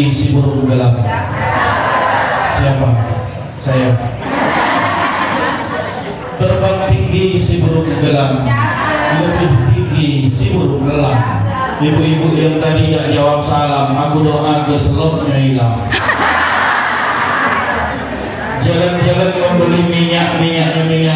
tinggi si burung gelap? Siapa? Saya. Terbang tinggi si burung gelap, lebih tinggi si burung gelap. Ibu-ibu yang tadi tidak jawab salam, aku doa ke selopnya hilang. Jalan-jalan membeli minyak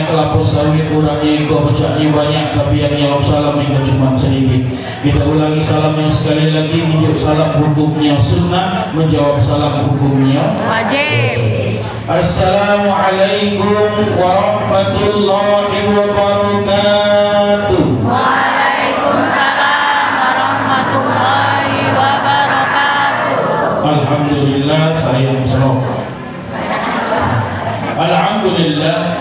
kelapa sawit, kurangnya engkau pecahnya banyak, tapi yang jawab salam engkau cuma sedikit. Kita ulangi salam yang sekali lagi. Menjawab salam hukumnya sunnah, menjawab salam hukumnya wajib. Assalamualaikum warahmatullahi wabarakatuh. Waalaikumsalam warahmatullahi wabarakatuh. Alhamdulillah, saya serok.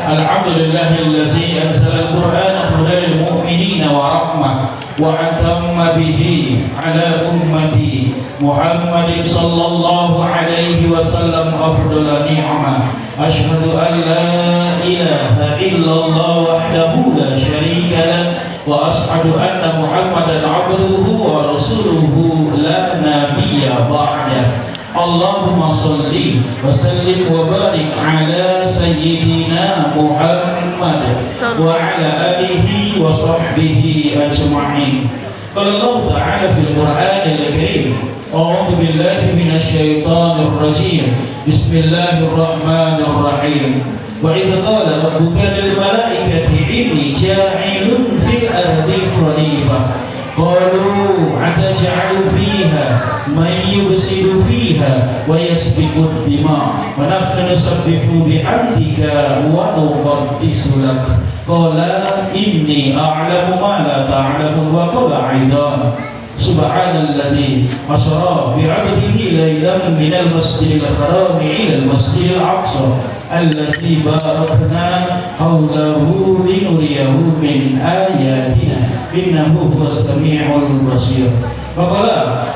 Alhamdulillahillazi anzala al-Qur'ana hudan lil mu'minina wa rahmah wa atamma bihi ala ummati Muhammadin sallallahu alaihi wasallam afdal ni'mah. Ashhadu an la ilaha illallah wahdahu la syarika lah wa ashhadu anna Muhammadan abduhu wa rasuluhu la nabiyya ba'dah. Allahumma salli wa sallim wa barik ala sayyidina Muhammad wa ala alihi wa sahbihi ajma'in. Qala Allah ta'ala fil Qur'anil Karim, a'udzu billahi minasy syaithanir rajim. Bismillahirrahmanirrahim. Wa idz qala rabbuka lil malaikati inni ja'ilun fil ardi khalifah. Qalu ataj'alu fiha man yufsidu fiha wa yasfiku ad-dima wa nahnu nusabbihu bihamdika wa nuqaddisu lak. Qala inni a'lamu ma la ta'lamun wa qala aidan subhanallazi asra bi'abdihi laylan minal masjidil haram ila al-masjidil aqsa allazi barakna hawlahu linuriyahu min ayatina innahu huwas sami'ul basir. Maqala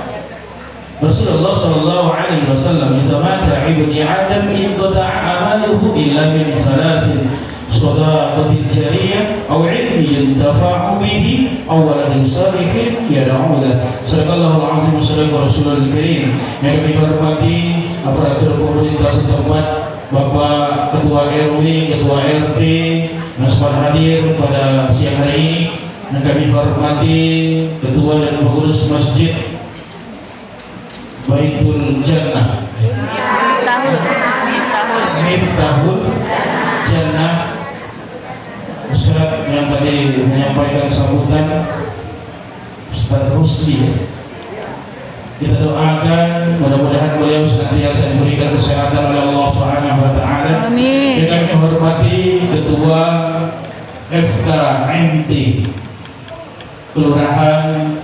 Rasulullah sallallahu alaihi wasallam, idza mata ibni adam inqata'a amaluhu illa min salasin: sadaqatin jariyah aw ilmin yantafa'u bihi aw waladin salihin yad'u lahu. Sadaqallahul azim wa sadaqa rasulul karim. Yang kami hormati aparatur pemerintah setempat, Bapak Ketua RW, Ketua RT yang sempat hadir pada siang hari ini. Yang kami hormati Ketua dan pengurus Masjid Baitul Jannah, Miftahul Jannah, Ustaz yang tadi menyampaikan sambutan, Ustaz Rusli. Kita doakan mudah-mudahan beliau senantiasa diberikan kesehatan oleh Allah Subhanahu wa taala. Amin. Kita menghormati Ketua FKMT Kelurahan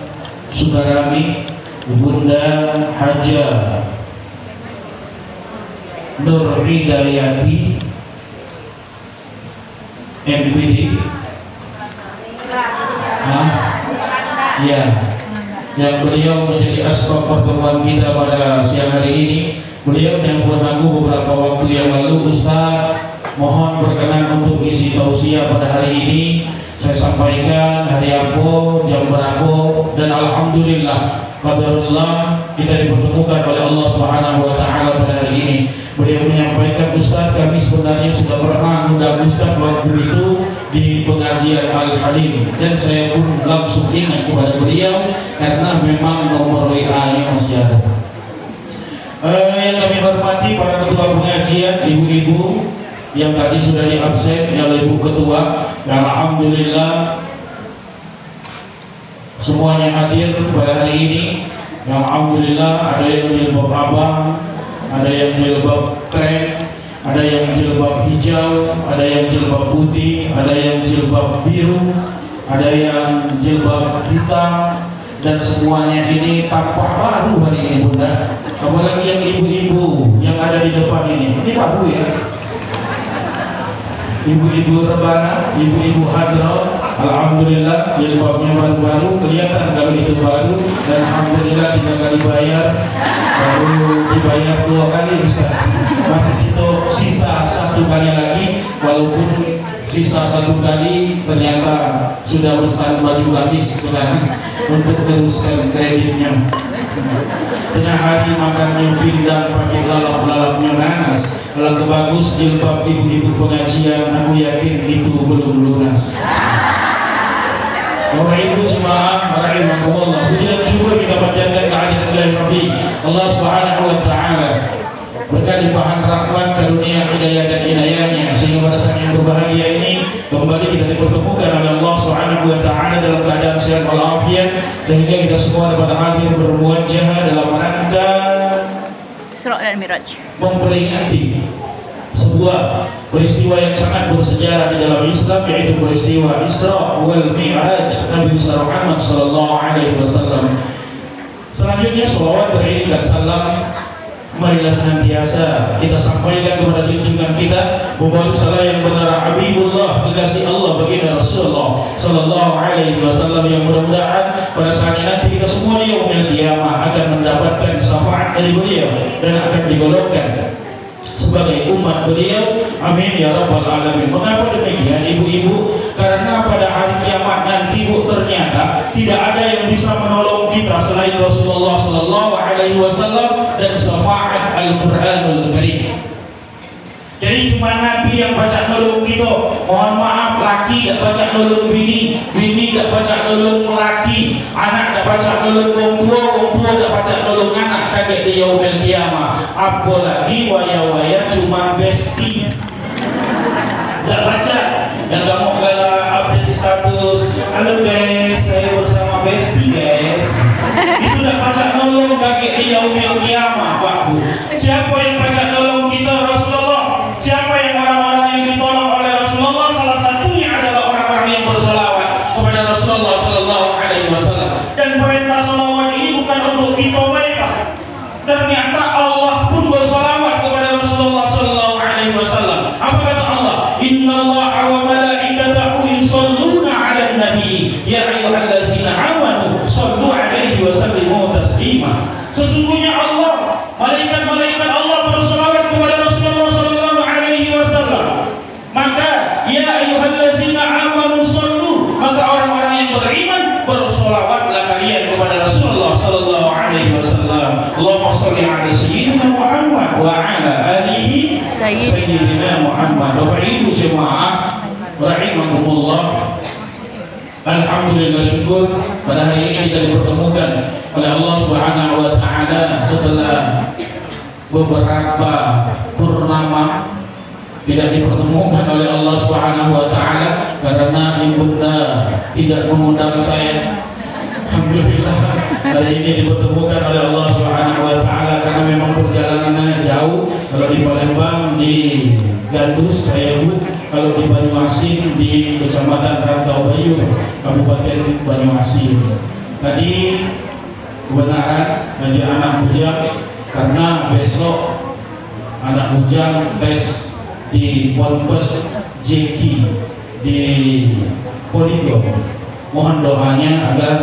Sudarami, Bunda Haja Nur Hidayati MPD. Ya, yang beliau menjadi asbab pertemuan kita pada siang hari ini. Beliau nelfon aku beberapa waktu yang lalu, Ustaz, mohon berkenan untuk isi tausiah pada hari ini. Saya sampaikan hari apa, jam berapa, dan alhamdulillah qadarullah kita dipertemukan oleh Allah Subhanahu wa taala pada hari ini. Beliau menyampaikan, Ustaz, kami sebenarnya sudah pernah mengundang Ustaz waktu itu di pengajian Al-Halim, dan saya pun langsung ingat kepada beliau karena memang nomor WA-nya masih ada. Yang kami hormati para ketua pengajian, ibu-ibu yang tadi sudah diabsen oleh Ibu Ketua, dan alhamdulillah semuanya hadir pada hari ini. Yang alhamdulillah ada yang jilbab abang, ada yang jilbab krem, ada yang jilbab hijau, ada yang jilbab putih, ada yang jilbab biru, ada yang jilbab hitam, dan semuanya ini tampak baru hari ini, Bunda. Apalagi yang ibu-ibu yang ada di depan ini baru ya. Ibu-ibu rebana, ibu-ibu hadroh, alhamdulillah jilbabnya baru-baru, kelihatan kalau itu baru, dan alhamdulillah 3 kali bayar, baru dibayar 2 kali, Ustaz. Masih sisa 1 kali lagi, walaupun sisa 1 kali ternyata sudah pesan baju gamis sekarang untuk teruskan kreditnya. Tengah hari makannya pindang pakai lalap-lalapnya nanas. Kalau kebagus jilbab ibu-ibu pengajian, aku yakin itu belum lunas. Bapak Ibu jemaah rahimakumullah, puji dan syukur kita panjatkan kehadirat Rabbi Allah Subhanahu wa taala. Berkat limpahan rahmat, karunia, hidayah dan inayahnya, sehingga pada saat yang berbahagia ini kembali kita dipertemukan oleh Allah Subhanahu wa taala dalam keadaan sehat walafiat, sehingga kita semua dapat hadir bermuajah dalam rangka Isra dan Miraj. memperingati sebuah peristiwa yang sangat bersejarah di dalam Islam, yaitu peristiwa Isra wal Mi'raj Nabi Muhammad sallallahu alaihi wasallam. Selanjutnya shalawat beriringan salam marilah senantiasa kita sampaikan kepada junjungan kita Muhammad sallallahu yang benar Habibullah, kekasih Allah baginda Rasulullah sallallahu alaihi wasallam, yang mudah-mudahan pada saat nanti kita semua di yaumil qiyamah akan mendapatkan syafaat dari beliau dan akan digolongkan sebagai umat beliau. Amin ya rabbal alamin. Mengapa demikian ibu-ibu? Karena pada hari kiamat nanti bu, ternyata tidak ada yang bisa menolong kita selain Rasulullah sallallahu alaihi wasallam dan syafaat Al-Qur'anul Karim. Jadi cuma Nabi yang baca nolong kita. Mohon maaf, laki tak baca nolong bini, bini tak baca nolong laki, anak tak baca nolong orang tua tak baca nolong anak. Kaget di yaumil qiyamah. Apalagi waya-waya cuma besti. Tak baca. Yang kamu kalau update status, halo guys, saya bersama besti guys. Itu tak baca nolong, kaget di yaumil qiyamah, Pak Bu. Siapa yang baca nolong kita? Rasulullah. Siapa yang orang-orang yang ditolong oleh Rasulullah? Salah satunya adalah orang-orang yang bersolawat kepada Rasulullah sallallahu alaihi wasallam. Dan perintah solawat ini bukan untuk kita mereka. Ternyata Allah pun bersolawat kepada Rasulullah sallallahu alaihi wasallam. Apa kata Allah? Innallaha wa malaikatahu yusholluna 'alan nabi ya ayyuhallazina amanu shallu 'alaihi wa sallimu taslima. Sesungguhnya Allah, malaikat-malaikat Allah bersolawat kepada Rasulullah sallallahu alaihi wasallam. Maka ya ayyuhallazina amanu shallu, maka orang-orang yang beriman bersolawatlah kalian kepada Rasulullah sallallahu alaihi wasallam. Allahumma shalli ala sayyidina Muhammad wa ala alihi sayyidina Muhammad. Bapak Ibu jemaah rahimakumullah, alhamdulillah syukur pada hari ini kita dipertemukan oleh Allah Subhanahu wa taala setelah beberapa purnama tidak dipertemukan oleh Allah Subhanahu wa taala karena ibunda tidak mengundang saya. Alhamdulillah hari ini dipertemukan oleh Allah Subhanahu wa taala karena memang perjalanannya jauh. Kalau di Palembang di Gandus saya Bu, kalau di Banyuasin di Kecamatan Rantau Bayu, Kabupaten Banyuasin. Tadi kebenaran ngajak anak bujang karena besok anak bujang tes di Ponpes Jeki di Poligo. Mohon doanya agar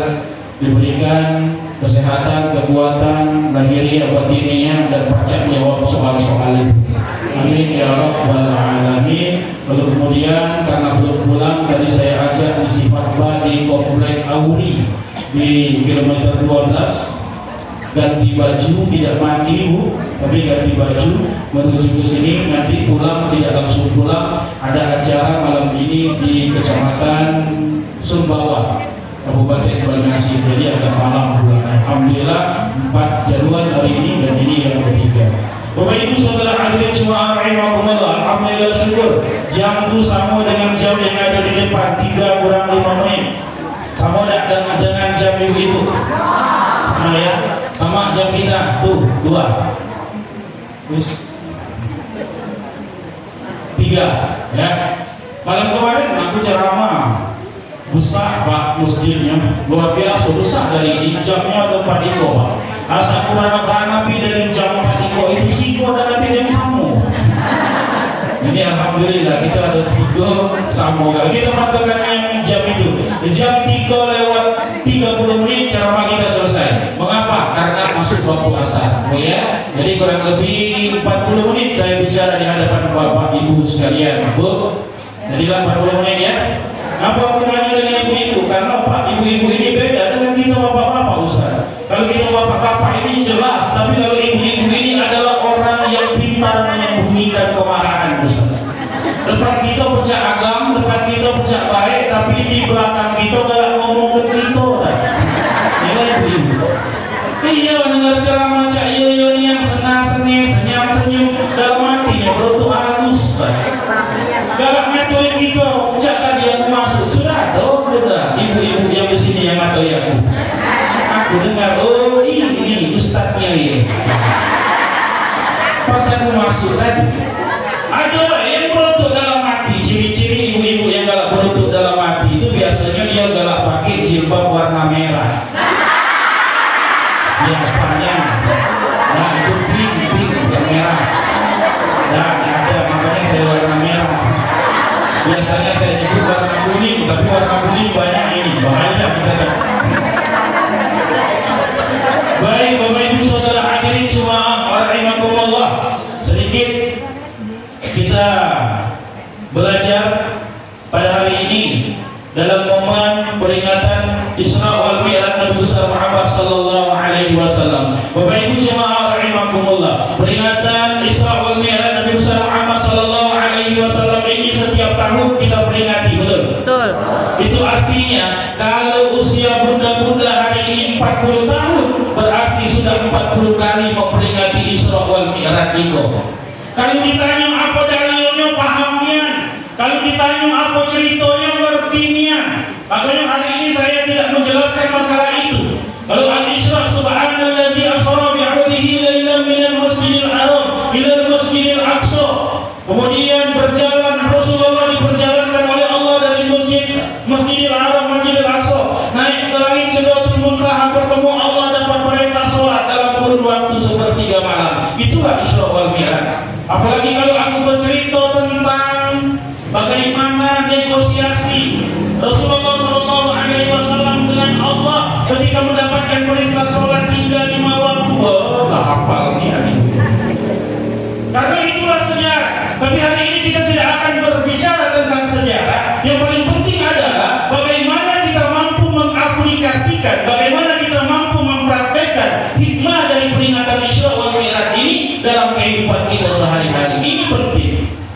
diberikan kesehatan, kekuatan lahiriah, batiniah, dan pacak jawab soal-soal itu. Amin ya rabbal alamin. Lalu kemudian karena belum pulang, tadi saya ajak di Sifatba di Komplek Auri di kilometer 12. Ganti baju, tidak mandi Bu, tapi ganti baju menuju ke sini. Nanti pulang tidak langsung pulang, ada acara malam ini di Kecamatan Sumbawa, Kabupaten Banyuasin. Jadi agak malam pulang. Alhamdulillah 4 jadwal hari ini dan ini yang ketiga. Bapak Ibu saudara hadirin jemaah rahimakumullah, alhamdulillah syukur jamku sama dengan jam yang ada di depan 3 kurang 5 menit. Sama dengan jam ibu-ibu. Sama ya, sama jam kita tuh 2 terus 3 ya. Malam kemarin aku ceramah besar Pak, masjidnya luar biasa besar. Dari ini jamnya ada 4 iko Pak. Asa kurang nabi dari jam 4 iko itu siko dan yang sama. Ini alhamdulillah kita ada 3 sama. Kalau kita patokan yang jam itu jam 3 lewat 30 menit ceramah kita selesai. Mengapa? Karena masuk waktu asar. Oh ya. Jadi kurang lebih 40 menit saya bicara di hadapan Bapak Ibu sekalian. Bu, jadilah 40 menit ya. Apa aku tanya dengan ibu-ibu? Karena Pak ibu-ibu ini beda dengan kita bapak-bapak Ustaz. Kalau kita bapak-bapak di belakang kita galak ngomong ke kita. Nilai ibu. Iya dengar ceramah Cak Yoyo yang senang-senang, senyum-senyum dalam hatinya perut halus. Galak ngatuin kita. Cak tadi aku masuk sudah dong, sudah. Ibu-ibu yang di sini yang ngatur aku. Aku dengar, oh ini ustadznya ya. Pas aku masuk tadi, ada yang berlutut dalam hati. Ciri-ciri ibu-ibu yang galak berlutut dalam hati itu biasanya dia galak pakai jilbab warna merah. Biasanya, nah itu pink bukan merah. Nah ada makanya saya warna merah. Biasanya saya nyebut warna kuning, tapi warna kuning banyak ini bahaya kita tak. Baik Bapak Ibu Saudara hadirin jemaah rahimakumullah, sedikit kita belajar pada hari ini dalam momen peringatan Isra wal Mi'raj Nabi besar Muhammad sallallahu alaihi wasallam. Bapak Ibu jemaah rahimakumullah, peringatan Isra wal Mi'raj Nabi besar Muhammad sallallahu alaihi wasallam ini setiap tahun kita peringati, betul? Betul. Itu artinya kalau usia bunda-bunda hari ini 40 tahun, berarti sudah 40 kali memperingati Isra wal Mi'raj itu. Kalau ditanya apa dalilnya, pahamnya. Kalau ditanya apa ceritanya, ngertinya. Makanya hari ini saya tidak menjelaskan masalah itu. Kalau al-Isra subhanallazi asra bi'abdihi lailan minal masjidil haram ilal masjidil aqsa. Kemudian berjalan Rasulullah diperjalankan oleh Allah dari Masjidil Haram Masjidil Aqsa naik ke langit Sidratul Muntaha, bertemu Allah, dapat perintah sholat dalam kurun waktu sepertiga malam. Itulah Isra wal Mi'raj. Apalagi kalau aku bercerita tentang bagaimana negosiasi Rasulullah SAW dengan Allah ketika mendapatkan perintah sholat hingga 5 waktu. Oh, tak hafalnya ini. Karena itulah sejarah. Tapi hari ini kita tidak akan berbicara tentang sejarah. Yang paling penting adalah bagaimana kita mampu mengaplikasikan, bagaimana kita mampu mempraktekkan hikmah dari peringatan Isra wal Mi'raj ini dalam kehidupan kita sehari-hari. Ini penting.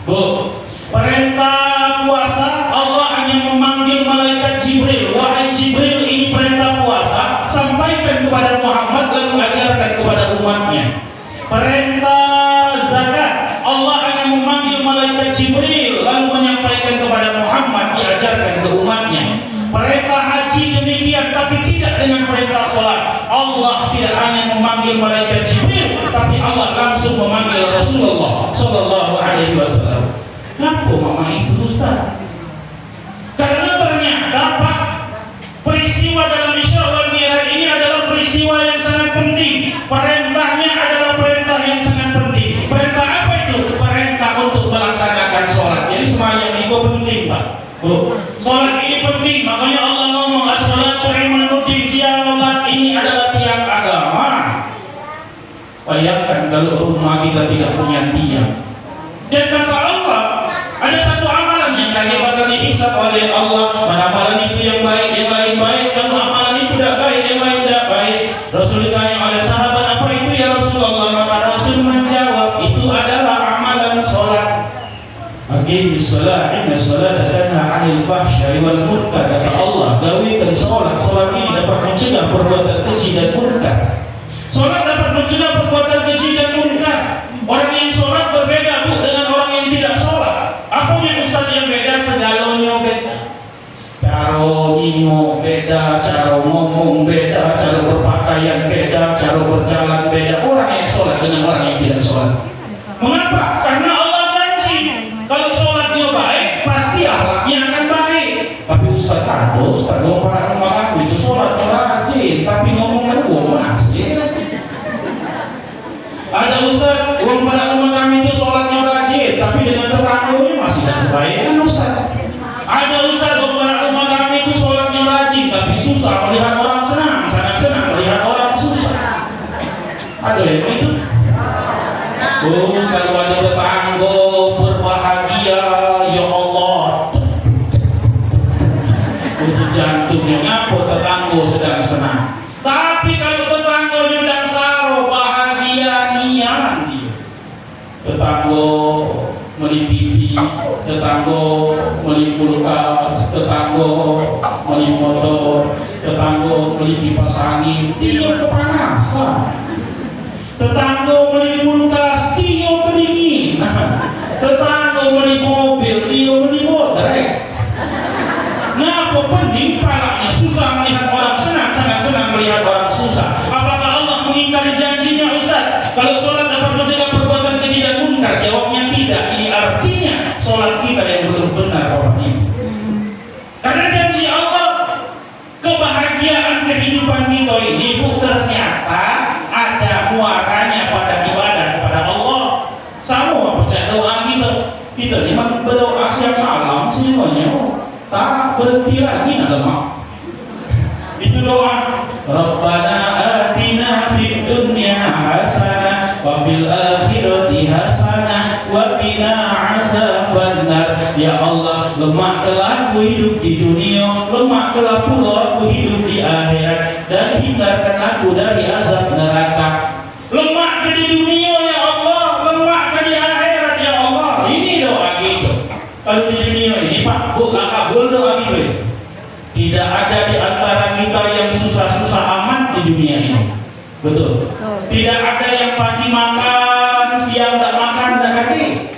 Bu, perintah puasa Allah hanya memanggil malaikat Jibril. Wahai Jibril, ini perintah puasa, sampaikan kepada Muhammad lalu ajarkan kepada umatnya. Perintah zakat Allah hanya memanggil malaikat Jibril lalu menyampaikan kepada Muhammad, diajarkan ke umatnya. Perintah haji demikian, tapi tidak dengan perintah sholat. Allah tidak hanya memanggil malaikat Jibril, tapi Allah langsung memanggil Rasulullah sallallahu alaihi wasallam. Kenapa mama itu Ustaz? Karena ternyata Pak, peristiwa dalam Isra wal Mi'raj ini adalah peristiwa yang sangat penting. Perintahnya adalah perintah yang sangat penting. Perintah apa itu? Perintah untuk melaksanakan sholat. Jadi sembahyang itu penting, Pak. Sholat ini penting. Makanya Allah ngomong as-salatu imanuddin, sholat ini adalah tiang agama. Bayangkan kalau rumah kita tidak punya tiang. Dan kata Allah, ada satu amalan yang kami bakal dihisab oleh Allah. Mana amalan itu yang baik, yang lain baik. Kalau amalan itu tidak baik, yang lain tidak baik. Rasul ditanya oleh sahabat, apa itu ya Rasulullah? Maka Rasul menjawab, itu adalah amalan sholat. Aqimis shalah, inna sholata tanha 'anil fahsya'i wal munkar. Kata Allah, gawikan sholat. Sholat ini dapat mencegah perbuatan keji dan munkar. Sholat dapat mencegah perbuatan keji dan munkar. Orang yang sholat berbeda, Bu, dengan orang yang tidak sholat. Apa yang Ustaz yang beda? Segalanya beda. Cara nyingok beda, cara ngomong beda, cara berpakaian beda, cara berjalan beda. Orang yang sholat dengan orang yang tidak sholat. Mengapa? Karena Allah janji kalau sholatnya baik, pasti akhlaknya akan baik. Tapi Ustaz para rumah aku itu sholatnya rajin, tapi ngomongnya uang masih. Ada Ustaz, uang pada rumah kami itu sholatnya rajin, tapi dengan tetangganya masih tak sebaiknya Ustaz. Ada Ustaz, uang pada rumah kami itu sholatnya rajin, tapi susah melihat orang senang, sangat senang melihat orang susah. Ada yang itu? Oh, kalau ada tetangga berbahagia, ya Allah. Uji jantungnya ngapa tetangga sedang senang. Tapi kalau tetangganya sedang saro, bahagia nian dia. Tetangga beli TV, tetangga beli kulkas, tetangga beli motor, tetangga beli kipas angin, dia kepanasan. Tetangga beli kulkas, dia kedinginan. Tetangga beli mobil, dia beli motor. Ngapa pening palanya susah melihat orang senang, sangat senang melihat orang susah. Apakah Allah mengingkari janjinya, Ustaz? Kalau sholat dapat mencegah perbuatan keji dan munkar? Jawabnya tidak. Ini artinya sholat kita yang belum benar, Bapak Ibu. Karena janji Allah, kebahagiaan kehidupan kita ini ternyata ada muaranya pada ibadah kepada Allah. Sama percaya doa kita memang berdoa siang malam semuanya. Tak berhenti lagi nak lemak. Itu doa. Rabbana atina fid dunya hasanah wa fil akhirati hasanah wa qina azabannar. Ya Allah, lemakkanlah aku hidup di dunia, lemakkanlah pula aku hidup di akhirat, dan hindarkan aku dari azab neraka. Lemakkan di dunia ya Allah, lemakkan di akhirat ya Allah. Ini doa kita. Kalau di dunia ini Pak, Bu, kabul doa gitu. Tidak ada di antara kita yang susah-susah amat di dunia ini. Betul. Tidak ada yang pagi makan, siang tak makan, tak kati.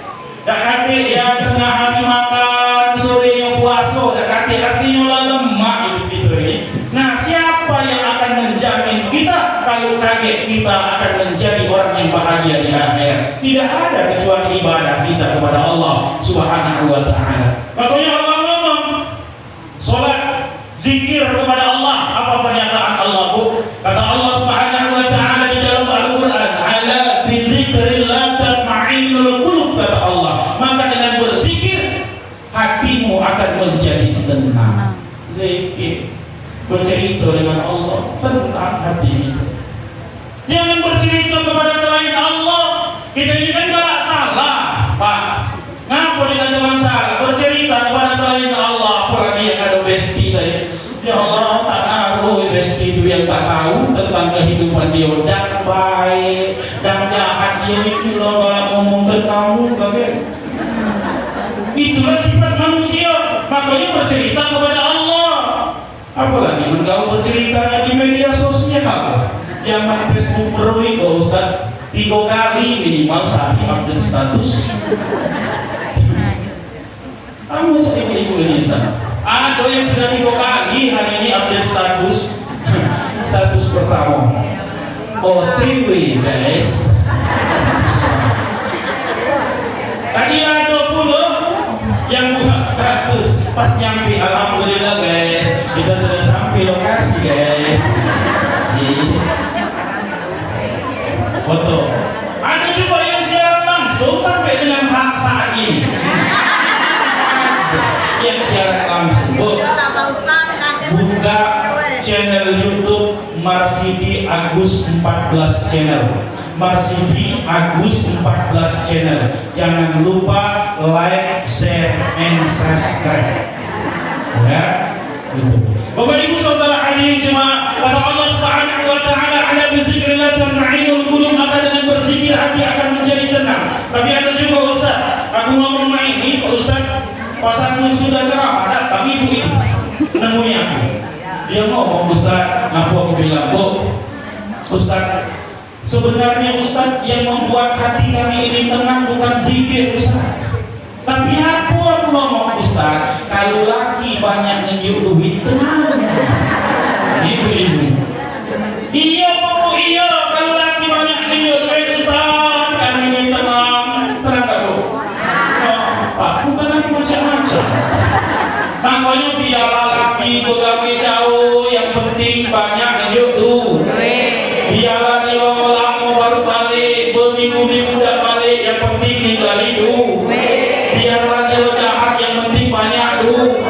Tak kati yang tengah hari makan, sore yang puasa, tak kati. Artinya lemak hidup kita ini. Nah, siapa yang akan menjamin kita kalau kaget kita akan menjadi orang yang bahagia di akhirat? Tidak ada kecuali ibadah kita kepada Allah Subhanahu wa taala. Makanya Allah ngomong salat, zikir kepada Allah. Apa pernyataan Allah, Bu? Kata Allah Subhanahu wa taala di dalam Al-Qur'an, "Ala bi dzikrillah tatma'innul qulub," kata Allah. Maka dengan berzikir hatimu akan menjadi tenang. Zikir, bercerita dengan Allah, tenang hati kita. Jangan bercerita kepada selain Allah. Kita ini kan galak salah, Pak. Ngapa dikatakan salah? Bercerita kepada selain Allah, apalagi yang ada besti tadi. Ya Allah, tak tahu besti itu yang tak tahu tentang kehidupan dia, dan baik dan jahat dia itu loh kalau ngomong tentangmu, kakek. Itulah sifat manusia. Makanya bercerita kepada Allah. Apalagi engkau berceritanya di media sosial. Zaman Facebook berui ke Ustaz 3 kali minimal sehari update status. Kamu cari ibu ini Ustaz. Ada yang sudah 3 kali hari ini update status. Status pertama OTW guys. Tadi ada pula yang buat status pas nyampe, alhamdulillah guys, kita sudah sampai lokasi guys. Foto. Ada juga yang siaran langsung sampai dengan saat ini. Yang siaran langsung, Bu, buka channel YouTube Marsidi Agus 14 channel. Marsidi Agus 14 channel. Jangan lupa like, share, and subscribe. Ya, gitu. Bapak Ibu saudara hadirin jemaah, kata Allah Subhanahu wa taala, "Ala bi dzikrillah tatma'innul qulub," maka dengan berzikir hati akan menjadi tenang. Tapi ada juga Ustaz, aku ngomong main ini Pak Ustaz, pas aku sudah ceramah datang ibu itu nemui aku. Dia ngomong, "Ustaz," aku bilang, "Bu, Ustaz, sebenarnya Ustaz yang membuat hati kami ini tenang bukan zikir Ustaz. Tapi aku ngomong Ustaz, kalau laki banyak ngejuk duit tenang." Ibu-ibu, iya Bu, iya, kalau laki banyak ngejuk duit Ustaz, kami ini tenang. Tenang gak Bu? Pak, bukan aku macam-macam. Makanya biarlah laki begawe jauh, yang penting banyak ngejuk duit. Biarlah dia lama baru balik, berminggu-minggu dah balik, yang penting ninggalin duit. Biarlah dia jahat, yang penting banyak duit.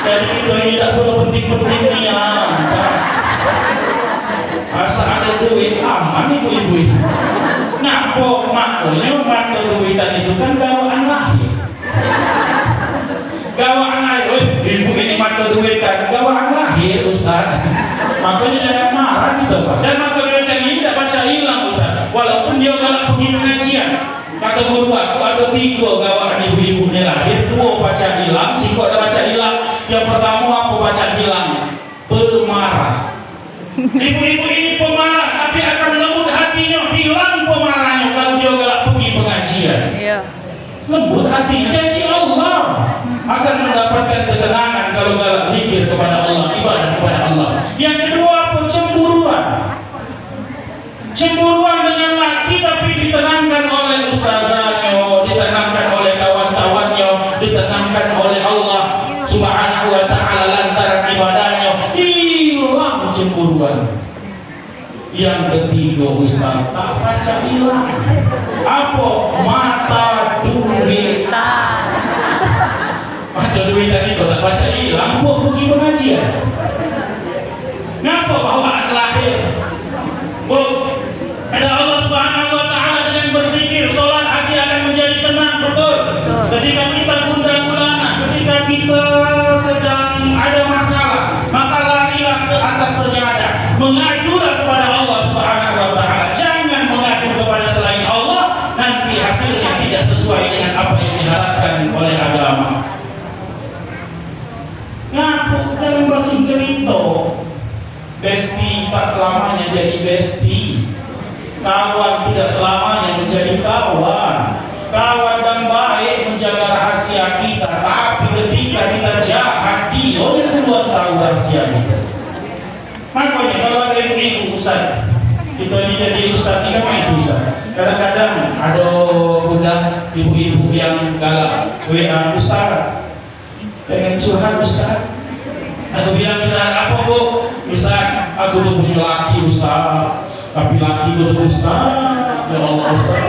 Jadi kita ini tak perlu penting-penting niat. Asal ada duit aman ibu-ibu ini. Nah, makanya mata duitan itu kan gawaan lahir. Gawaan lahir, ibu ini mata duitan, gawaan lahir Ustaz. Makanya jangan marah gitu Pak. Dan mata duitan ini tidak baca hilang Ustaz. Walaupun dia galak pergi pengajian. Kata guru aku ada 3 gawaan ibu-ibu ni lahir, 2 baca hilang, si kok ada baca hilang. Yang pertama apa baca hilang? Pemarah. Ibu-ibu ini pemarah, tapi akan lembut hatinya, hilang pemarahnya kalau dia galak pergi pengajian. Ya. Lembut hati, janji Allah akan mendapatkan ketenangan kalau galak zikir kepada Allah, ibadah kepada Allah. Yang kedua apa? Cemburuan. Cemburuan dengan laki tapi ditenangkan oleh ustazahnya, ditenangkan oleh kawan-kawannya, ditenangkan oleh Allah Subhanahu wa ta'ala lantaran ibadahnya, hilang cemburuan. Yang ketiga Ustaz, tak baca hilang. Apa? Mata duitan. Mata duitan itu tak baca hilang, kok pergi pengajian? Kenapa bawaan lahir? Bu, ada Allah Subhanahu wa ta'ala dengan berzikir, solat hati akan menjadi tenang, betul? Ketika kita gundah gulana, ketika kita sedang ada masalah, maka larilah ke atas sejadah, mengadulah kepada Allah Subhanahu wa ta'ala. Jangan mengadu kepada selain Allah, nanti hasilnya tidak sesuai dengan apa yang diharapkan oleh agama. Ngaku dalam bahasa cerita, besti tak selamanya jadi besti, kawan tidak selamanya menjadi kawan. Kawan dan baik menjaga rahasia kita, tapi ketika kita jahat, dia yang duluan tahu rahasia kita. Makanya kalau ada ibu-ibu Ustaz, kita ini jadi Ustaz ini kan itu Ustaz. Kadang-kadang ada budak ibu-ibu yang galak WA Ustaz, pengen curhat Ustaz. Aku bilang curhat apa Bu? Ustaz, aku tuh punya laki Ustaz, tapi laki betul Ustaz. Ya Allah Ustaz,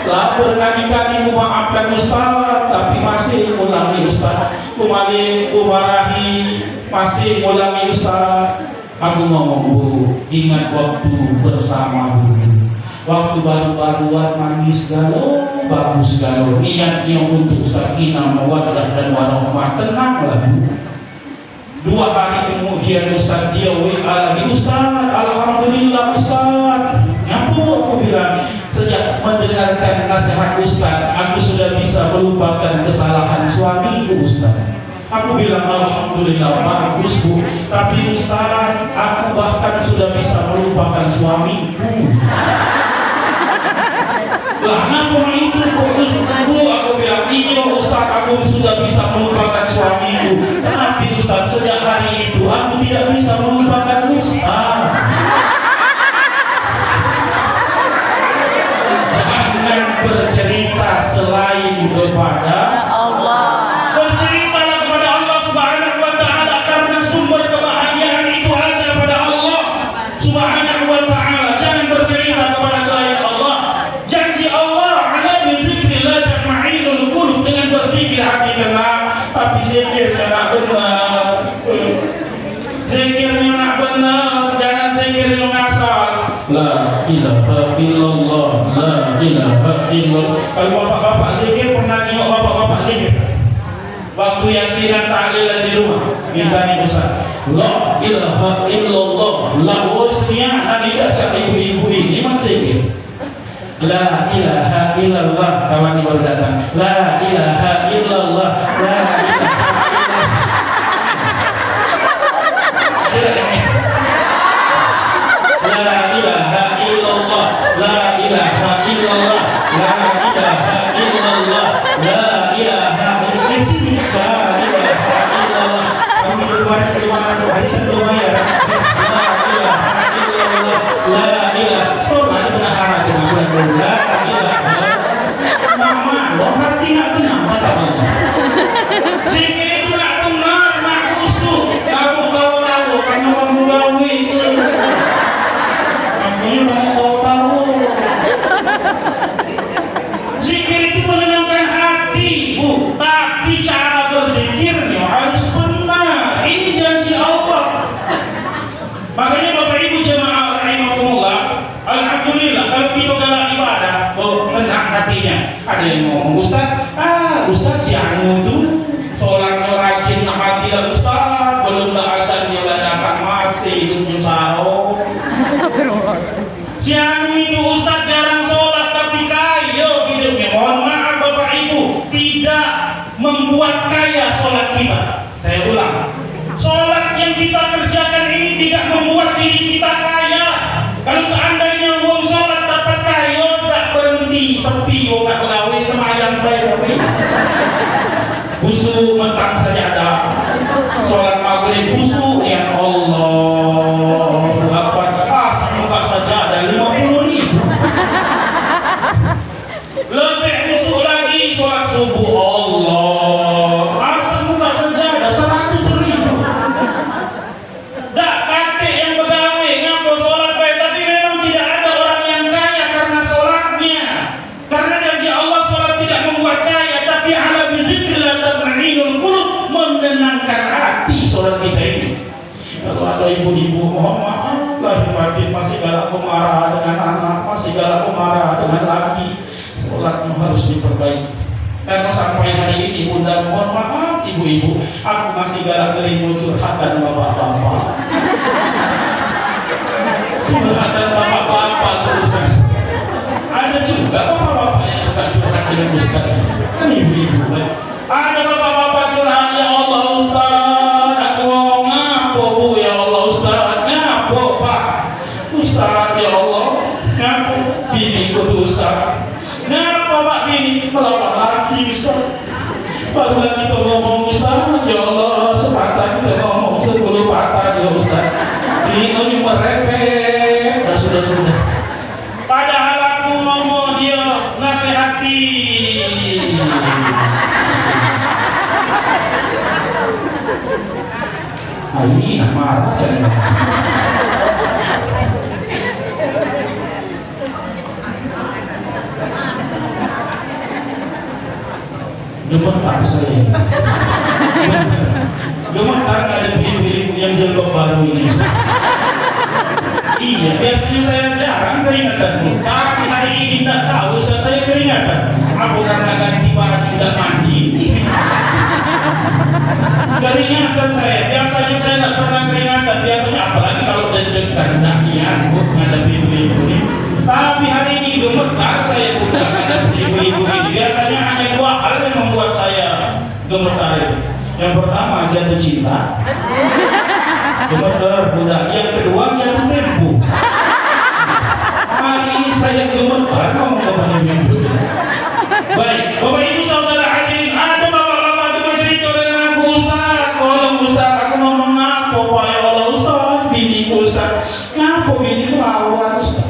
telah berkali-kali memaafkan Ustaz, tapi masih ulangi Ustaz. Kembali kumarahi, masih ulangi Ustaz. Aku ngomong Bu, ingat waktu bersama dulu, waktu baru-baruan manis galau, bagus galau, niatnya untuk sakinah, mawaddah dan warahmah. Tenanglah Bu. 2 hari kemudian Ustaz dia WA lagi, Ustaz, alhamdulillah Ustaz. Apa aku bilang? Sejak mendengarkan nasihat Ustaz, aku sudah bisa melupakan kesalahan suamiku Ustaz. Aku bilang alhamdulillah bagus Bu, tapi Ustaz, aku bahkan sudah bisa melupakan suamiku. Lah kenapa itu Bu? Aku bilang iya Ustaz, aku sudah bisa melupakan suamiku, tapi Ustaz sejak hari itu aku tidak bisa melupakan Ustaz. Jangan bercerita selain kepada Allah. Berceritalah kepada Allah Subhanahu wa ta'ala, karena sumber kebahagiaan itu ada pada Allah Subhanahu wa ta'ala. Jangan bercerita kepada selain Allah. Janji Allah ala bizikrillah tatma'innul qulub, dengan berzikir hati tenang. Tapi zikirnya nak benar, zikirnya nak benar, jangan zikirnya ngasal. La ilaha illallah, la ilaha illallah. Kalau bapak-bapak zikir, pernah tengok bapak-bapak zikir? Waktu yasinan tahlilan di rumah, minta nih Ustaz, la ilaha illallah, la usnya nanti baca ibu-ibu ini masih zikir. La ilaha illallah, kawan baru datang. La ilaha illallah, la ilaha illallah. La ilaha illallah, la ilaha illallah, la ilaha illallah, la ilaha illallah, la ilaha illallah. Kami keluar hadis lumayan. La ilaha illallah, la ilaha. Stop ada benahara dengan bulan la ilaha. Mama, lo hati nak tenang kata Allah. Zikir itu nak benar, nak khusyuk. Kamu tahu karena kamu gawe. Kamu tahu. Zikir itu menenangkan hati, Bu. Tapi cara berzikirnya harus benar. Ini janji Allah. Makanya Bapak Ibu jemaah rahimakumullah, alhamdulillah kalau kita galak ibadah, oh tenang hatinya. Ada yang ngomong Ustaz, Ustaz si anu tuh sholatnya rajin, nah hatilah Ustaz, belum lah azannya lah datang masih hidupnya saro. Astagfirullah. Si anu itu Ustaz jarang sholat, kita. Saya ulang, sholat yang kita kerjakan ini tidak membuat diri kita kaya. Kalau seandainya uang sholat dapat kaya, tidak berhenti sepi, tak pegawai semayang baik. Busuk mentang saja ada. Sholat maghrib busuk, ya Allah Akbar, muka saja ada 50.000. Lebih busuk lagi sholat subuh, Allah muka saja ada 100.000. Dak kate yang pegawai ngapo sholat baik, tapi memang tidak ada orang yang kaya karena sholatnya. Karena janji Allah sholat tidak membuat kaya, tapi ala bizikrillah tatma'innul qulub, menenangkan hati sholat kita ini. Kalau ada ibu-ibu mohon maaf lahir batin masih galak pemarah dengan anak, masih galak pemarah dengan laki, sholatnya harus diperbaiki. Karena sampai hari ini bunda mohon maaf ibu-ibu, aku masih galak nerima curhatan bapak-bapak. Curhatan bapak-bapak terus. Ada juga bapak-bapak yang suka curhat dengan ustaz. Kan ibu-ibu kan. Ada bapak-bapak curhat, ya Allah Ustaz, aku ngomong ngapo bu, ya Allah Ustaz, ngapo pak Ustaz, ya Allah, ngapo bini ku tuh Ustaz, ngapo pak bini melawan lagi Ustaz. Baru lagi kita ngomong Ustaz, ya Allah, sepatah kita ngomong 10 patah ya Ustaz. Ini merepet, sudah. Padahal aku ngomong dia nasihati. Ini nak marah jangan. Gemetar saya. Gemetar ada ibu-ibu yang jilbab baru ini. Iya, biasanya saya jarang keringatan, tapi hari ini tidak tahu saya keringatan. Aku karena ganti baju dan mandi. Keringatan saya, biasanya saya tidak pernah keringatan. Biasanya apalagi kalau deg-degan tidak niat menghadapi ibu-ibu ini. Tapi hari ini gemetar saya udah menghadapi ibu-ibu ini. Biasanya hanya 2 hal yang membuat saya gemetar itu. Yang pertama jatuh cinta. Gemetar udah. Yang kedua jatuh tempo. Hari ini saya gemetar ngomong kepada ibu. Baik, Bapak Ibu Saudara hadirin, ada bapak-bapak itu bercerita dengan aku, Ustaz, tolong Ustaz, aku ngomong ngapo Pak, ya Allah Ustaz, biniku Ustaz, ngapo biniku lawan Ustaz.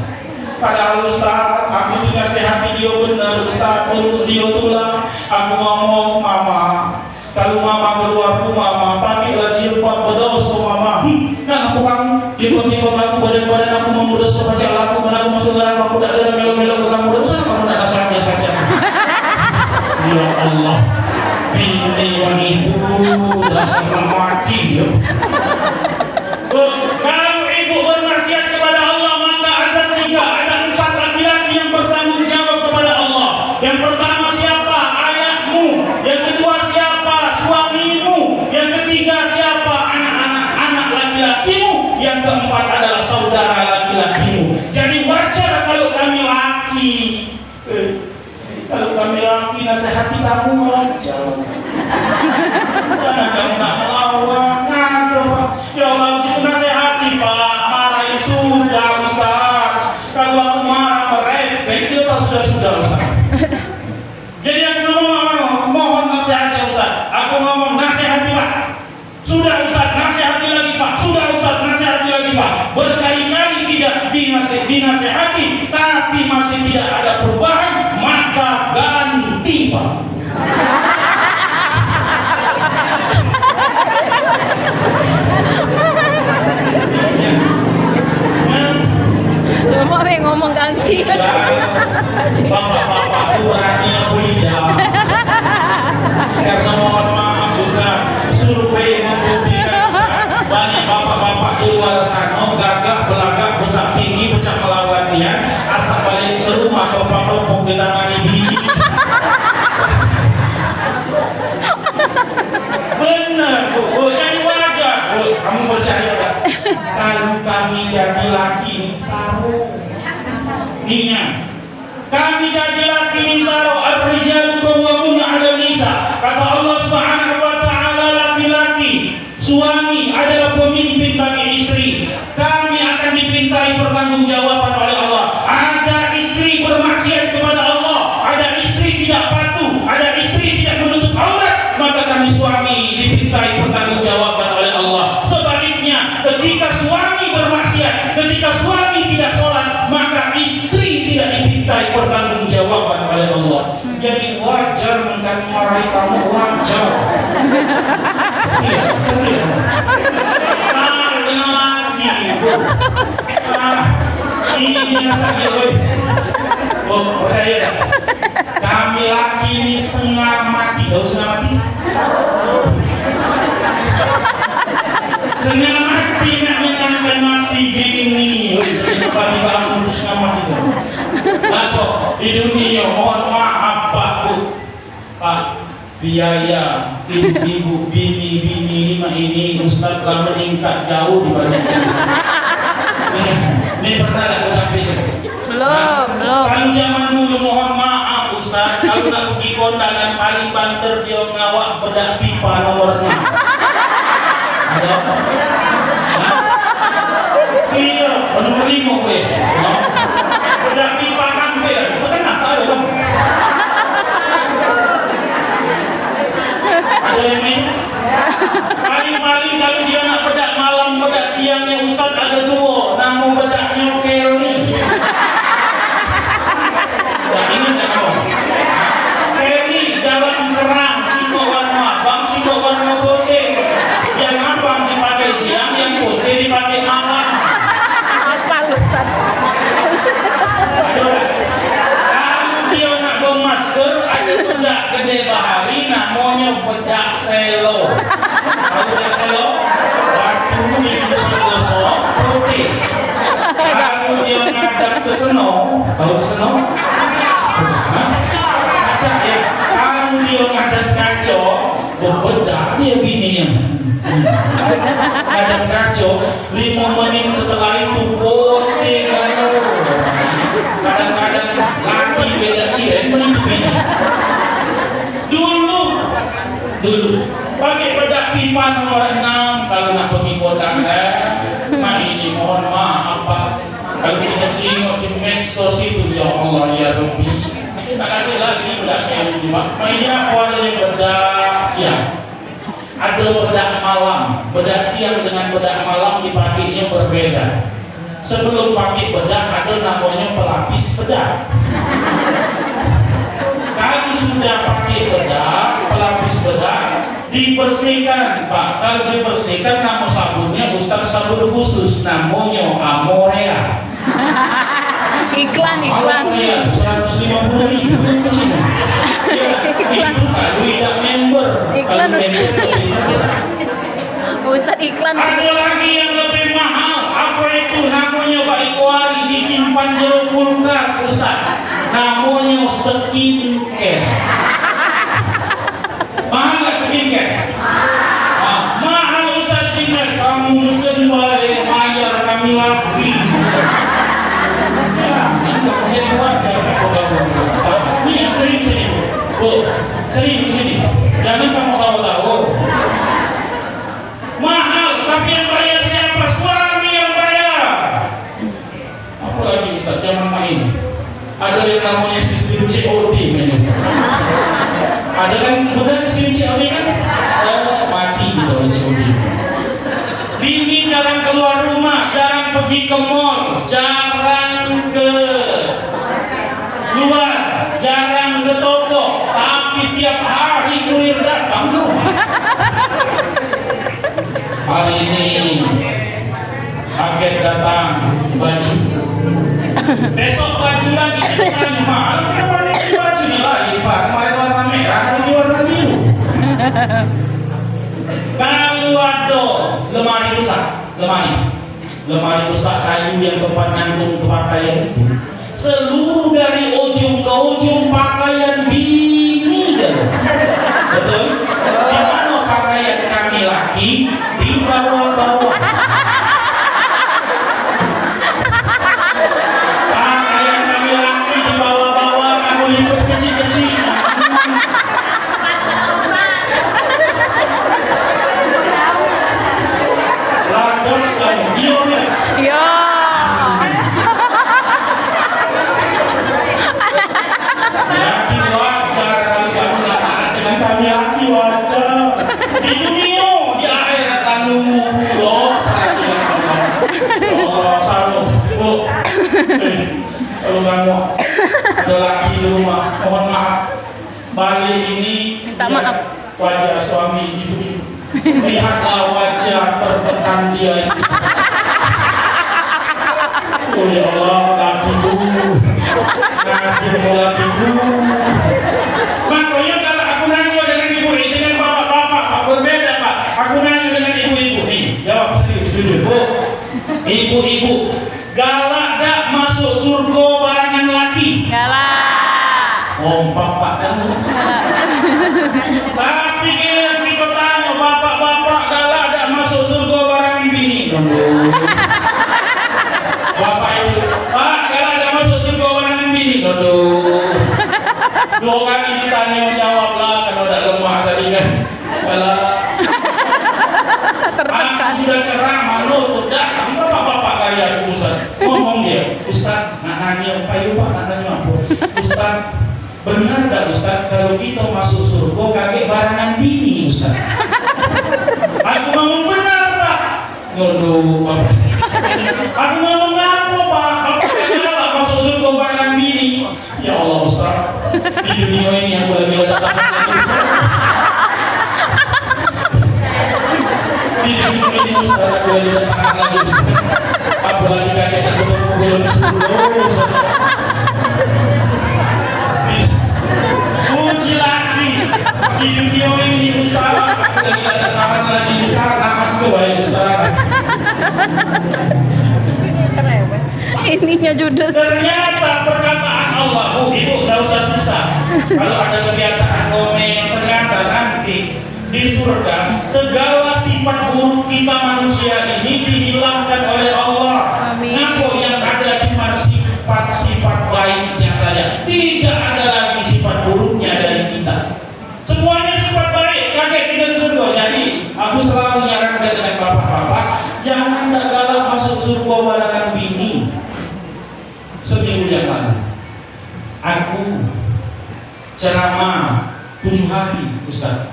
Padahal Ustaz, aku dinasihati dia benar Ustaz, untuk dia tulang. Aku ngomong, mama, kalau mama keluar rumah, mama pakailah jilbab berdosa mama. Nah aku kamu, tiba-tiba aku badan aku memberdosa baca lagu, aku masuk neraka, aku tidak ada melo-melo ke kamu, dosa kamu tidak nasabnya saja. Ya Allah, binti wanita dasar mati ya. Kalau ibu bermaksiat kepada Allah, maka ada 4 laki-laki yang bertanggung jawab kepada Allah. Yang pertama siapa? Ayahmu. Yang kedua siapa? Suamimu. Yang ketiga siapa? Anak laki-lakimu. Yang keempat adalah saudara laki-lakimu. Jadi wajar kalau kami laki. Kalau kami laki nasihati kamu wajar. Karena kamu nak melawan, ngadu. Ya Allah, itu nasihati Pak, marahin sudah Ustaz. Kalau aku marah merepek, dia tak sudah Ustaz. Jadi aku ngomong, mohon nasihati Ustaz. Aku ngomong nasihati Pak. Sudah Ustaz, nasihati lagi Pak. Sudah Ustaz, nasihati lagi Pak. Berkali-kali tidak dinasihati, tapi masih tidak ada perubahan, maka ganti Pak. Mau ngomong ganti. Bapak-bapak itu berani apa tidak? Karena mohon maaf Ustaz, survei membuktikan Ustaz, banyak bapak-bapak di luar sana gagah belagak besar tinggi pecah melawan dia, asal balik ke rumah tompok-tompok di tangan bini. Benar Bu, jadi wajar Bu, kamu percaya gak? Kalau kami jadi laki sarung niat, kami jadi laki sarung, ar-rijalu qawwamuna 'ala nisa. Kata Allah Subhanahu wa ta'ala, Suami adalah pemimpin bagi istri. Kami akan dipintai pertanggungjawaban oleh Allah. Ada istri bermaksiat kepada Allah, ada istri tidak patuh, ada istri tidak menutup aurat, maka kami suami dipintai pertanggungjawaban oleh Allah. Sebaliknya, ketika suami bermaksiat, ketika suami tidak sholat, maka istri tidak dipintai pertanggungjawaban oleh Allah. Jadi wajar mengkamari kamu, wajar. Iya, betul. Dengan lagi, ini sakit, woi. Oh, saya dah. Kami laki ini setengah mati, tahu setengah mati? Setengah mati nak menangkan mati gini. Tiba-tiba aku setengah mati kan? Apa di dunia? Mohon maaf Pak Bu, Pak. Biaya ibu bini ini Ustaz telah meningkat jauh dibanding ini pernah tak sampai Belum. kalau zaman dulu mohon maaf Ustaz, kalau nak pergi kondangan paling banter dia ngawak bedak pipa nomor 6 ada apa? Iya, nomor 5 gue bedak pipa hampir betul tak ada kan? Ada yang main? Paling-paling kalau dia nak bedak malam, bedak siangnya Ustaz ada dua. Nama bedaknya Kelly. Tak ingat tak kau? Kelly dalam kerang, sikok warna abang, sikok warna putih. Yang abang dipakai siang, yang putih dipakai malam. Apa Ustaz? Ada tak? Kalau dia nak bermasker, ada bedak gede bahari, namanya bedak selo. Tahu bedak selo? Waktu digosok-gosok putih. Kalau dia ngadap ke seno, tahu ke seno? Kaca ya. Kalau dia ngadap kaca, bebedak dia bininya. Ngadap kaca, 5 menit setelah itu putih kan. Kadang-kadang laki beda ciren menipu bini. Dulu pakai bedak pipa nomor 6 kalau nak pergi kondangan. Ini mohon maaf Pak, kalau kita tengok di medsos itu ya Allah ya Rabbi, tak ada lagi bedaknya ini Pak. Ini aku ada yang bedak siang, ada bedak malam. Bedak siang dengan bedak malam dipakainya berbeda. Sebelum pakai bedak ada namanya pelapis bedak. Kalau sudah pakai bedak, pelapis bedak dibersihkan Pak. Kalau dibersihkan nama sabunnya Ustaz sabun khusus namanya Amorea. Iklan. Amorea 150.000 yang kecil. Ya, itu kalau tidak member. Iklan, Kalau member Ustaz iklan. ada lagi yang lebih mahal. Apa itu? Namanya Pak Ikwari, disimpan di kulkas Ustaz. Namanya skincare. Mahal nggak skincare? Mahal Ustaz skincare. Kamu mesti balik bayar kami lagi. Ya, enggak jadi wajar kamu. Ini yang serius ini Bu. Serius ini. Jangan kamu tahu-tahu. Mahal, tapi yang bayar siapa? Suami yang bayar. Apalagi Ustaz zaman main. Ada yang namanya sistem COD kan Ustaz. Ada kan benar sistem COD kan? Mati gitu oleh COD. Bini jarang keluar rumah, jarang pergi ke mall, jarang ke luar, jarang ke toko, tapi tiap hari kurir datang ke rumah. Hari ini paket datang baju, besok baju lagi ditanya mahal. Kenapa ini bajunya lain Pak? Kemarin warna merah, hari ini warna biru. Kalau ada lemari rusak kayu yang tempat gantung pakaian itu, seluruh dari ujung ke ujung pakaian bini kan? Betul? Di mana pakaian kami laki? Di bawah-bawah. Pakaian kami laki di bawah-bawah, kamu lipat kecil-kecil. Kalau kamu ada laki di rumah, mohon maaf. Balik ini Minta lihat maaf. wajah suami ibu-ibu. Lihatlah wajah tertekan dia itu. Oh ya Allah, lakiku, kasihmu lakiku. Makanya kalau aku nanya dengan ibu ini dengan bapak-bapak, Pak, berbeda Pak. Aku nanya dengan ibu-ibu nih, jawab serius jujur. Bu, ibu-ibu, galak dak masuk surga barangan laki? Galak. Bapak kamu. Tapi giliran kita tanya bapak-bapak galak dak masuk surga barangan bini? Bapak itu, Pak, galak dak masuk surga barangan bini? Dua kali ditanya jawablah kalau udah lemah tadi kan. Aku sudah ceramah tuh dah, kamu bapak-bapak karya Ustaz. Ngomong dia, Ustaz, nak nanya apa yuk Pak, nak nanya apa? Ustaz, benar tak Ustaz kalau kita masuk surga kakek barangan bini Ustaz? Aku ngomong benar Pak. Ngono Pak. Aku ngomong apa Pak? Aku kagak masuk surga barangan bini. Ya Allah Ustaz, di dunia ini aku lagi ledakan lagi Ustaz. Di dunia ini Ustaz aku lagi ledakan lagi Ustaz. Apalagi kakek aku belum disuruh Ustaz. Puji lagi di dunia ini Ustaz aku lagi ledakan lagi Ustaz. Akan kebaik Ustaz. Ininya judes. Ternyata perkataan Allah, ibu tidak usah susah. Kalau ada kebiasaan komen, ternyata nanti di surga segala sifat buruk kita manusia ini dihilangkan oleh Allah. Amin. Namun yang ada cuma sifat-sifat baiknya saja. Tidak ada lagi sifat buruknya dari kita. Semuanya sifat baik. Kakek kita di surga. Jadi aku selalu menyarankan dengan bapak-bapak, jangan galak masuk surga barangan bini. Seminggu yang lalu aku ceramah 7 hari Ustaz.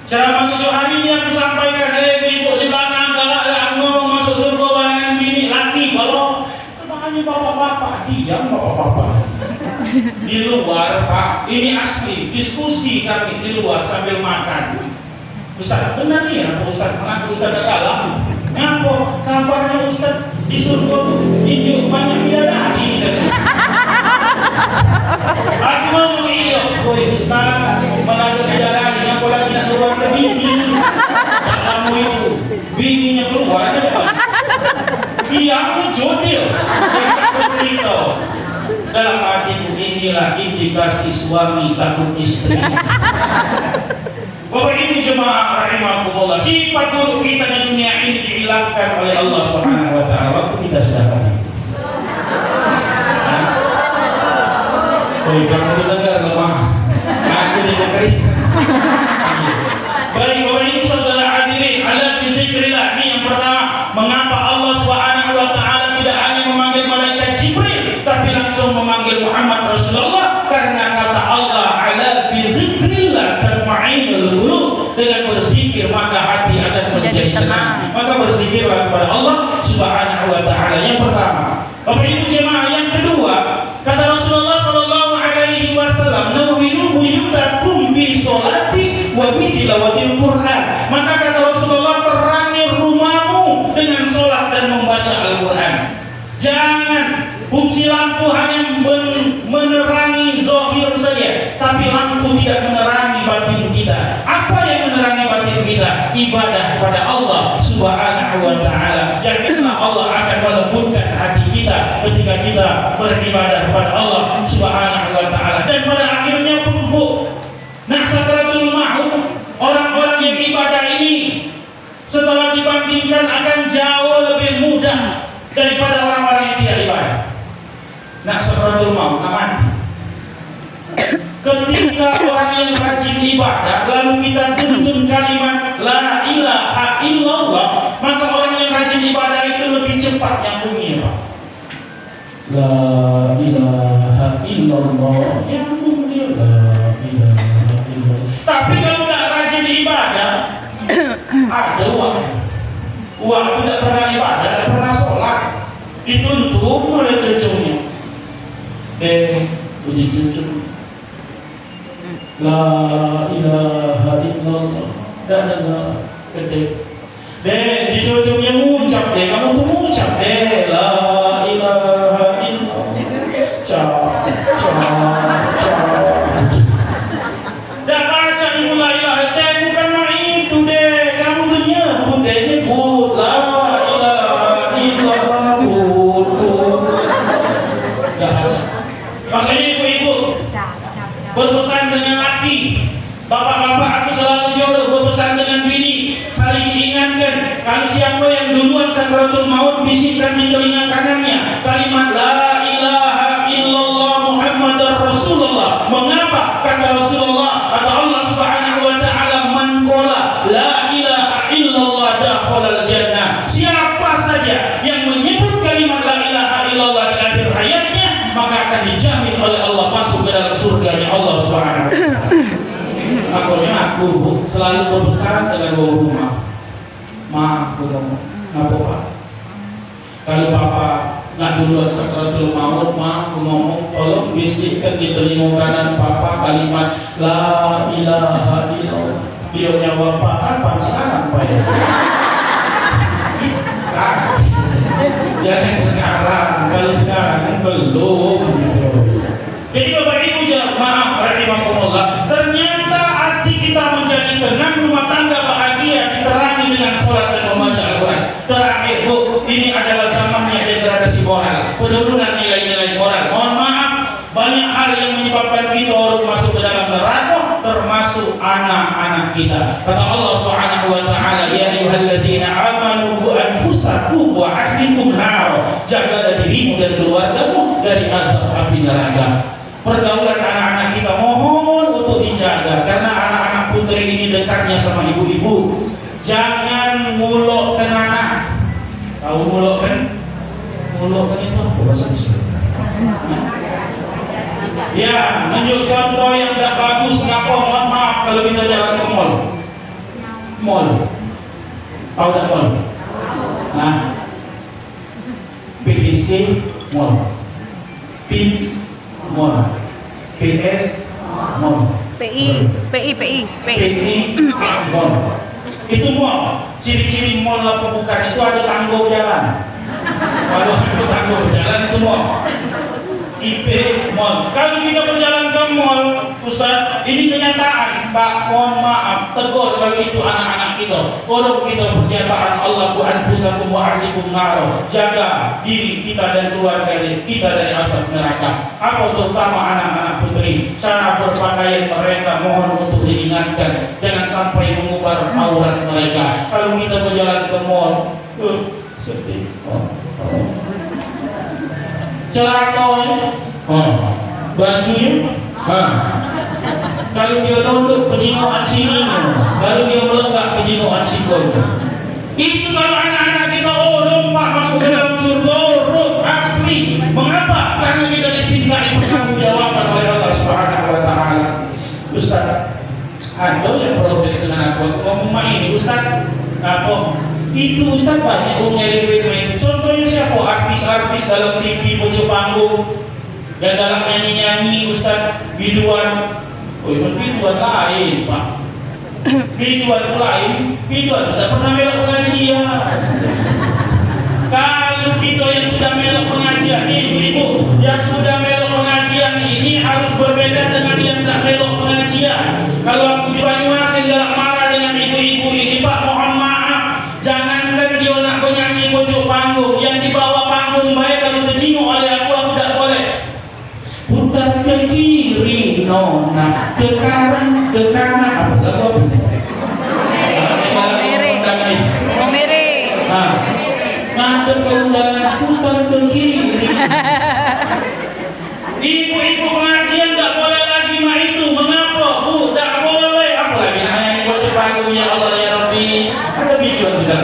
Ceramah 7 hari ini aku sampaikan, ibu di belakang galak aku ngomong masuk surga barangan bini laki. Kalau hanya bapak-bapak diam, bapak-bapak di luar Pak, ini asli diskusi kami di luar sambil makan. Ustaz, benar nih ya Ustaz, mengaku Ustaz galak. Ngapa kabarnya Ustaz di surga ini banyak bidadari? Aku ngomong iya, woi Ustaz, mana ada bidadari yang kau lagi nak keluar ke bini? Kamu itu bininya keluar aja Pak. Iya, aku jodil yang tak bercerita. Dalam hatiku inilah indikasi suami takut istri. Bapak Ibu jemaah rahimakumullah, sifat buruk kita di dunia ini dihilangkan oleh Allah Subhanahu wa taala waktu kita sudah habis. Oh, kamu dengar lemah. Aku diberi. Baik, Bapak Ibu saudara hadirin, ala zikrillah. Ini yang pertama, mengapa Allah Subhanahu wa taala tidak hanya memanggil malaikat Jibril tapi langsung memanggil Muhammad Rasulullah? Karena kata Allah, ala zikrillah tatma'innul qulub. Dengan berzikir maka hati akan menjadi tenang. Maka berzikirlah kepada Allah Subhanahu wa taala. Yang pertama. Bapak Ibu jemaah, yang kedua, kata Rasulullah sallallahu alaihi wasallam, "Nawwiru buyutakum bi sholati wa bi tilawatil Qur'an." Maka kata Rasulullah, terangi rumahmu dengan salat dan membaca Al-Qur'an. Jangan fungsi lampu hanya menerangi zahir saja, tapi lampu tidak menerangi batin kita. Apa yang menerangi batin kita? Ibadah kepada Allah Subhanahu wa taala. Yakinlah Allah akan melembutkan hati kita ketika kita beribadah kepada Allah Subhanahu wa taala. Dan pada akhirnya pun Bu, sakratul maut, orang-orang yang ibadah ini setelah dibandingkan akan jauh lebih mudah daripada orang-orang yang tidak ibadah. Sakratul maut, mati. Ketika orang yang rajin ibadah lalu kita tuntun kalimat la ilaha illallah, maka orang yang rajin ibadah itu lebih cepat nyambungnya Pak. La ilaha illallah, nyambung dia la ilaha illallah. Tapi kalau tidak rajin ibadah, ada uang itu tidak pernah ibadah, tidak pernah sholat. Dituntun oleh cucunya. Puji cucu. La ilaha illallah. Dan dengar gede. Di cucunya ngucap deh. Kamu tuh ngucap deh. La ilaha illallah. Cap. Dan baca ibu la ilaha deh. Bukan mah itu deh. Kamu tuh nyebut deh. Nyebut la ilaha illallah. Gak baca. Makanya ibu-ibu berpesan dengan laki, bapak-bapak aku selalu jodoh, berpesan dengan bini, saling ingatkan. Kalau siapa yang duluan sakaratul maut, bisikkan di telinga kanannya kalimat la ilaha illallah Muhammadar Rasulullah. Mengapa? Kata Rasulullah, kata Allah Subhanahu wa taala, man qala la ilaha illallah dakhalal jannah. Siapa saja yang menyebut kalimat la ilaha illallah di akhir hayatnya, maka akan dijamin oleh Allah masuk ke dalam surganya Allah Subhanahu wa taala. Makanya aku selalu berpesan dengan bawa rumah. Ma, aku ngomong, ngapa Pak? Kalau Bapak nak duluan sakaratul maut, ma, aku ngomong, tolong bisikkan di telinga kanan Papa kalimat la ilaha illallah. Dia jawab, Pak, kapan sekarang Pak ya? Kan? Jangan sekarang, kalau sekarang kan belum gitu. Jadi Bapak Ibu ya, maaf rahimakumullah, ternyata hati kita menjadi tenang, rumah tangga bahagia diterangi dengan sholat dan membaca Al-Quran. Terakhir Bu, ini adalah zamannya degradasi moral, penurunan nilai-nilai moral. Mohon maaf, banyak hal yang menyebabkan kita orang masuk ke dalam neraka, termasuk anak-anak kita. Kata Allah Subhanahu wa taala, ya ayyuhalladzina amanu qu anfusakum wa ahlikum nar. Jaga dirimu dan keluargamu dari azab api neraka. Pergaulan anak-anak kita mohon untuk dijaga, karena anak-anak putri ini dekatnya sama ibu-ibu. Jangan mulokkan anak. Tahu mulokkan? Mulokkan itu apa bahasa Indonesia? Ya, menunjuk contoh yang tidak bagus. Ngapa? Mohon maaf kalau kita jalan ke mall. Mall. Tahu tak mall? Nah, PDC mall. PIN mall. PS mall. PI mall. Itu mall. Ciri-ciri mall apa bukan itu ada tangga jalan. Kalau ada tangga jalan itu mall. IP mall. Kalau kita berjalan ke mall, Ustaz, ini kenyataan. Pak, mohon maaf, tegur kalau itu anak-anak kita. Kalau kita pernyataan Allah ku anfusakum wa ahlikum nar. Jaga diri kita dan keluarga kita dari asap neraka. Apa terutama anak-anak putri, cara berpakaian mereka mohon untuk diingatkan. Jangan sampai mengubah aurat mereka. Kalau kita berjalan ke mall, sedih. Celaka bajunya, kalau dia nunduk kejinuan sininya, kalau dia melenggak kejinuan sikonnya. Itu kalau anak-anak kita lompat masuk ke dalam surga, asli. Mengapa? Karena kita dimintai pertanggungjawaban oleh Allah Subhanahu wa taala. Ustaz, ada yang protes dengan aku ngomong ini, Ustaz, apa? Itu Ustaz banyak nyari duit main. Contohnya siapa? Artis-artis dalam TV pojok panggung dan dalam nyanyi-nyanyi Ustaz, biduan. Oh itu biduan lain Pak. Biduan itu lain. Biduan tidak pernah melok pengajian. Kalau kita yang sudah melok pengajian ibu yang sudah melok pengajian ini harus berbeda dengan yang tidak melok pengajian. Kalau aku di Banyumas yang galak marah dengan ibu-ibu ini, Pak, mohon maaf. Jangankan dia nak penyanyi pojok panggung, yang di bawah panggung baik kalau terjenguk oleh aku tidak boleh. Putar ke kiri nona, ke kanan apa lagu apa? Omere. Ngadep ke undangan putar ke kiri. Ibu-ibu pengajian tak boleh lagi mah itu. Mengapa? Bu, tak boleh. Apa lagi namanya pojok panggung, ya Allah ya Rabbi. Ada biduan tidak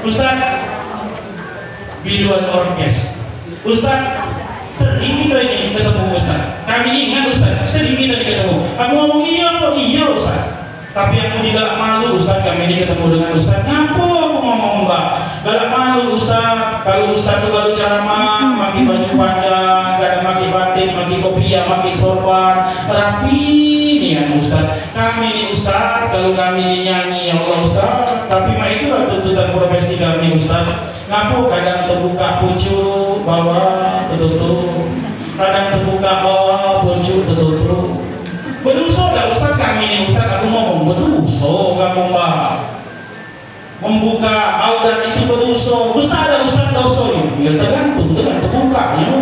Ustaz, biduan orkes. Ustaz, sering kita ini ketemu Ustaz. Kami ingat Ustaz, sering kita ketemu. Aku ngomong iya kok, iya Ustaz. Tapi aku juga malu Ustaz, kami ini ketemu dengan Ustaz. Ngapa aku ngomong Mbak? Galak malu Ustaz. Kalau ustaz tuh kalau ceramah pakai baju panjang, kadang pakai batik, pakai kopiah, pakai sorban, rapi nih ya ustaz. Kami nih ustaz, kalau kami nih nyanyi ya Allah ustaz, tapi mah itulah tuntutan profesi kami ustaz. Ngapu kadang terbuka pucuk bawah tertutup, kadang terbuka bawah pucuk tertutup. Berdosa dah ustaz kami nih ustaz, aku ngomong berdosa kamu mbak. Membuka aurat itu berdosa. Besar dah ustaz dosa itu. Ya tergantung dengan terbuka ya.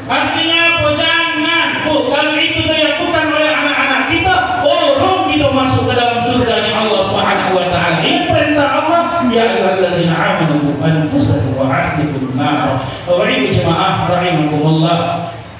Artinya apa? Jangan bu, kalau itu dilakukan oleh anak-anak kita, orang kita masuk ke dalam surganya Allah Subhanahu wa taala. Ini perintah Allah, ya ayyuhallazina amanu anfusakum wa ahlikum nar. Wa jemaah rahimakumullah.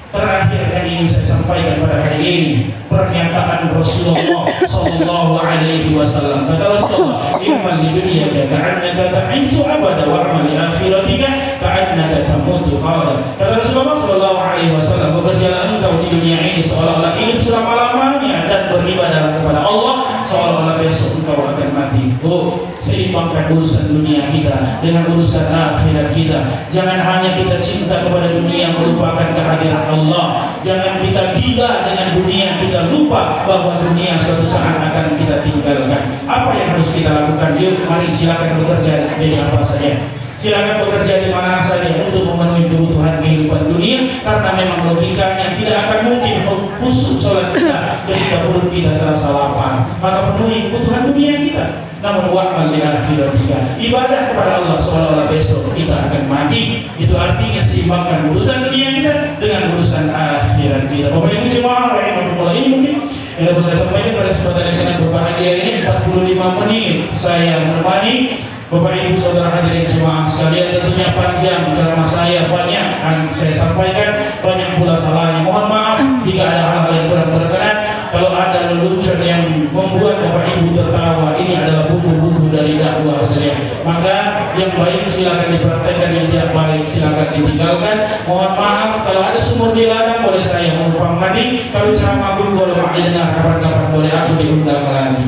Terakhir yang ingin saya sampaikan pada hari ini, pernyataan Rasulullah sallallahu alaihi wasallam. Kata Rasulullah, "Iman di dunia ka'annaka ta'ishu abada wa amal li akhiratika ka'annaka tamutu qala." Kata Rasulullah sallallahu alaihi wasallam, bekerjalah engkau di dunia ini seolah-olah hidup selama-lamanya dan beribadah kepada Allah seolah-olah besok engkau akan mati. Oh, seimbangkan urusan dunia kita dengan urusan akhirat kita. Jangan hanya kita cinta kepada dunia melupakan kehadiran Allah. Jangan kita gila dengan dunia, kita lupa bahwa dunia suatu saat akan kita tinggalkan. Apa yang harus kita lakukan? Yuk, mari silakan bekerja jadi apa saja. Silakan bekerja di mana saja untuk memenuhi kebutuhan kehidupan dunia, karena memang logikanya tidak akan mungkin khusus sholat kita ketika perut kita terasa lapar. Maka penuhi kebutuhan dunia kita. Namun wa'mal li akhiratika, ibadah kepada Allah seolah-olah besok kita akan mati. Itu artinya seimbangkan urusan dunia kita dengan urusan akhirat kita. Bapak Ibu jemaah rahimakumullah, ini mungkin yang dapat saya sampaikan pada kesempatan yang sangat berbahagia ini. 45 menit saya menemani Bapak Ibu saudara hadirin jemaah sekalian. Tentunya panjang ceramah saya, banyak yang saya sampaikan, banyak pula salahnya. Mohon maaf jika ada hal-hal yang kurang berkenan. Kalau ada lelucon yang membuat Bapak Ibu tertawa, ini adalah bumbu-bumbu dari dakwah saya. Maka yang baik silakan dipraktekkan, yang tidak baik silakan ditinggalkan. Mohon maaf kalau ada sumur di ladang, boleh saya menumpang mandi. Kalau ceramah pun boleh didengar, kapan-kapan boleh aku diundang lagi.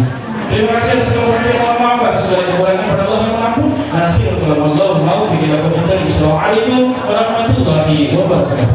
Terima kasih atas kehadiran. Mohon maaf atas segala kekurangan kepada Allah yang mengampun. Dan akhirul kalam, Allahu muwaffiq ila aqwamit thoriq. Assalamualaikum warahmatullahi wabarakatuh.